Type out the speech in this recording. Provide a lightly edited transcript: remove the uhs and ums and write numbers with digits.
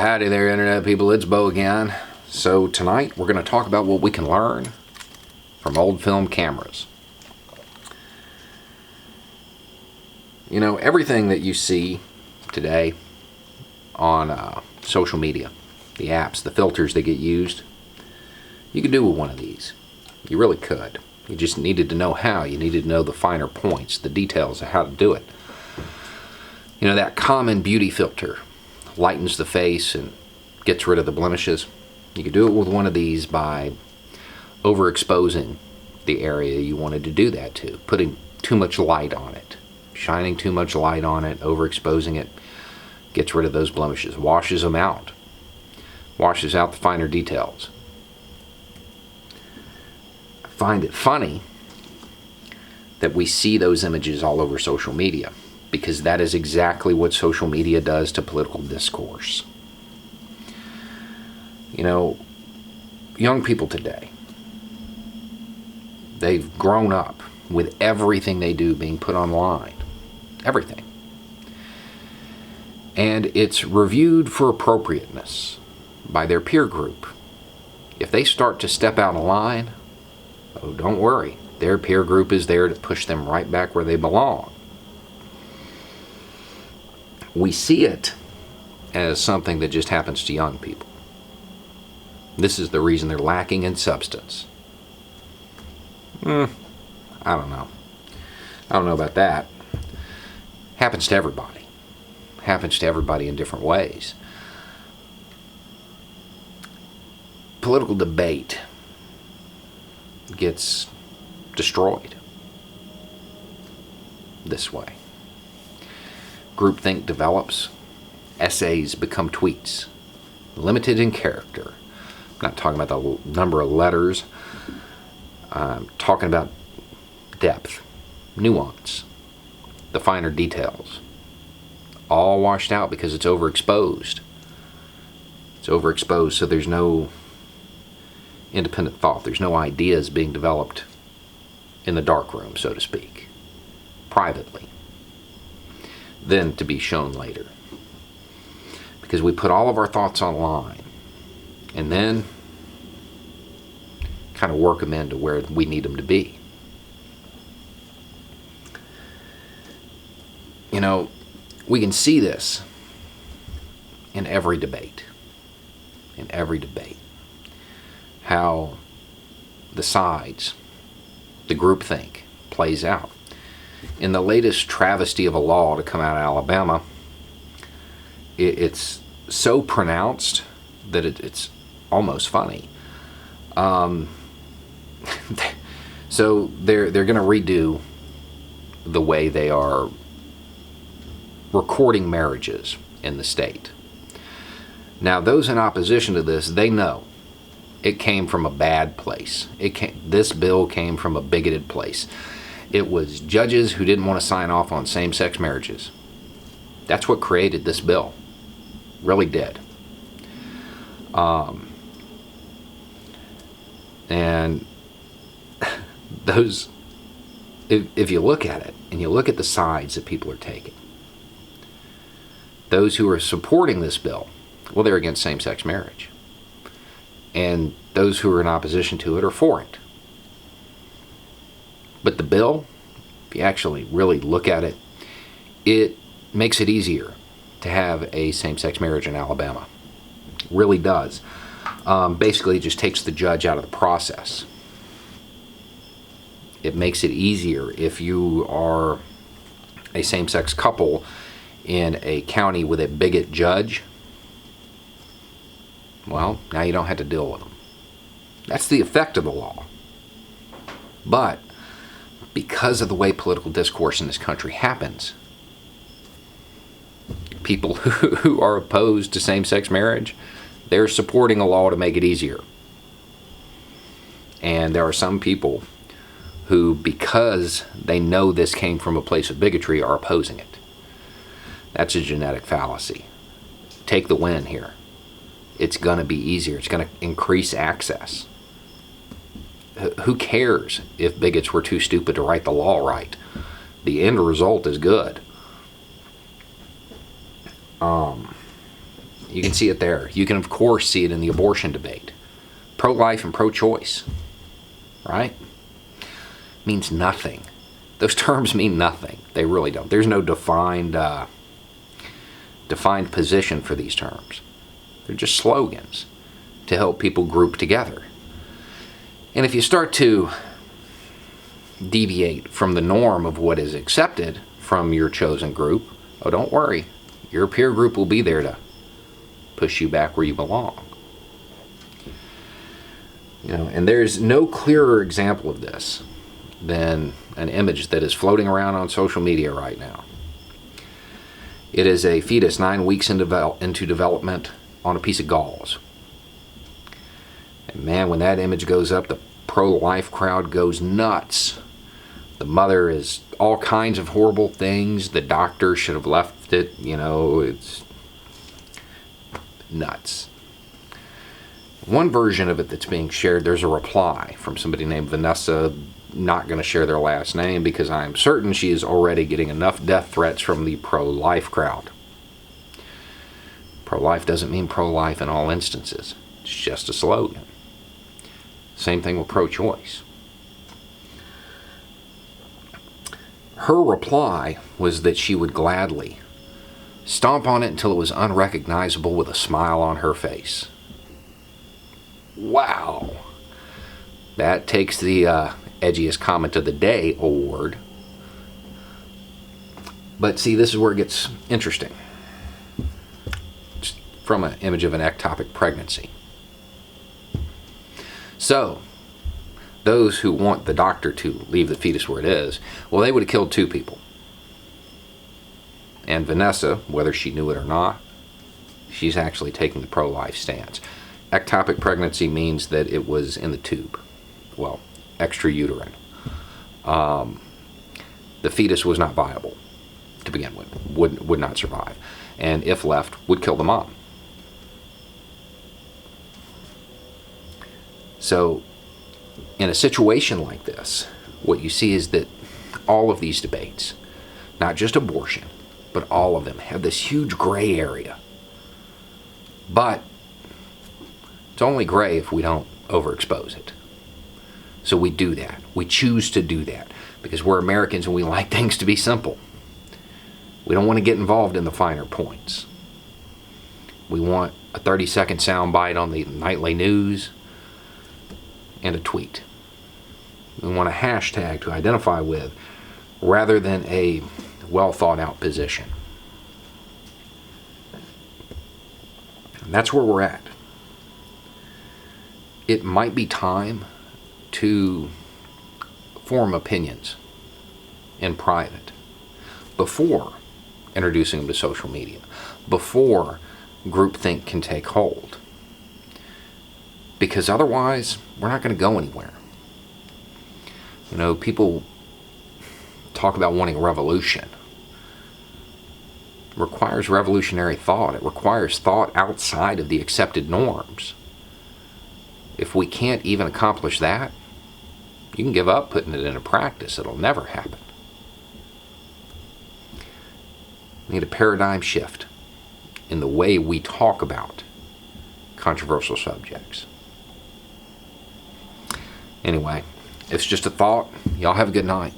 Howdy there, Internet people. It's Bo again. So tonight we're going to talk about what we can learn from old film cameras. You know, everything that you see today on social media, the apps, the filters that get used, you could do with one of these. You really could. You just needed to know how. You needed to know the finer points, the details of how to do it. You know, that common beauty filter lightens the face and gets rid of the blemishes. You could do it with one of these by overexposing the area you wanted to do that to, putting too much light on it, shining too much light on it, overexposing it, gets rid of those blemishes, washes them out, washes out the finer details. I find it funny that we see those images all over social media, because that is exactly what social media does to political discourse. You know, young people today, they've grown up with everything they do being put online. Everything. And it's reviewed for appropriateness by their peer group. If they start to step out of line, oh, don't worry. Their peer group is there to push them right back where they belong. We see it as something that just happens to young people. This is the reason they're lacking in substance. I don't know. I don't know about that. Happens to everybody. Happens to everybody in different ways. Political debate gets destroyed this way. Groupthink develops. Essays become tweets. Limited in character. I'm not talking about the number of letters. I'm talking about depth, nuance, the finer details. All washed out because it's overexposed. It's overexposed, so there's no independent thought. There's no ideas being developed in the dark room, so to speak, privately, then to be shown later. Because we put all of our thoughts online and then kind of work them into where we need them to be. You know, we can see this in every debate. In every debate. How the sides, the groupthink, plays out. In the latest travesty of a law to come out of Alabama, it's so pronounced that it's almost funny. So they're going to redo the way they are recording marriages in the state. Now, those in opposition to this, they know it came from a bad place. This bill came from a bigoted place. It was judges who didn't want to sign off on same-sex marriages. That's what created this bill. Really did. And those, if you look at it, and you look at the sides that people are taking, those who are supporting this bill, well, they're against same-sex marriage. And those who are in opposition to it are for it. But the bill, if you actually really look at it, it makes it easier to have a same-sex marriage in Alabama. It really does. Basically, it just takes the judge out of the process. It makes it easier if you are a same-sex couple in a county with a bigot judge. Well, now you don't have to deal with them. That's the effect of the law. But because of the way political discourse in this country happens, people who are opposed to same-sex marriage, they're supporting a law to make it easier. And there are some people who, because they know this came from a place of bigotry, are opposing it. That's a genetic fallacy. Take the win here. It's going to be easier. It's going to increase access. Who cares if bigots were too stupid to write the law right? The end result is good. You can see it there. You can, of course, see it in the abortion debate. Pro-life and pro-choice, right? Means nothing. Those terms mean nothing. They really don't. There's no defined position for these terms. They're just slogans to help people group together. And if you start to deviate from the norm of what is accepted from your chosen group, oh, don't worry. Your peer group will be there to push you back where you belong. And there's no clearer example of this than an image that is floating around on social media right now. It is a fetus 9 weeks into development on a piece of gauze. And man, when that image goes up, the pro-life crowd goes nuts. The mother is all kinds of horrible things. The doctor should have left it. It's nuts. One version of it that's being shared, there's a reply from somebody named Vanessa, not going to share their last name because I'm certain she is already getting enough death threats from the pro-life crowd. Pro-life doesn't mean pro-life in all instances. It's just a slogan. Same thing with pro-choice. Her reply was that she would gladly stomp on it until it was unrecognizable with a smile on her face. Wow. That takes the edgiest comment of the day award. But see, this is where it gets interesting. It's from an image of an ectopic pregnancy. So, those who want the doctor to leave the fetus where it is, well, they would have killed 2 people. And Vanessa, whether she knew it or not, she's actually taking the pro-life stance. Ectopic pregnancy means that it was in the tube. Well, extrauterine. The fetus was not viable to begin with, would not survive, and if left, would kill the mom. So, in a situation like this, what you see is that all of these debates, not just abortion, but all of them have this huge gray area. But it's only gray if we don't overexpose it. So we do that. We choose to do that because we're Americans and we like things to be simple. We don't want to get involved in the finer points. We want a 30-second soundbite on the nightly news and a tweet. We want a hashtag to identify with rather than a well-thought-out position. And that's where we're at. It might be time to form opinions in private before introducing them to social media, before groupthink can take hold. Because otherwise, we're not going to go anywhere. People talk about wanting revolution. It requires revolutionary thought. It requires thought outside of the accepted norms. If we can't even accomplish that, you can give up putting it into practice. It'll never happen. We need a paradigm shift in the way we talk about controversial subjects. Anyway, it's just a thought. Y'all have a good night.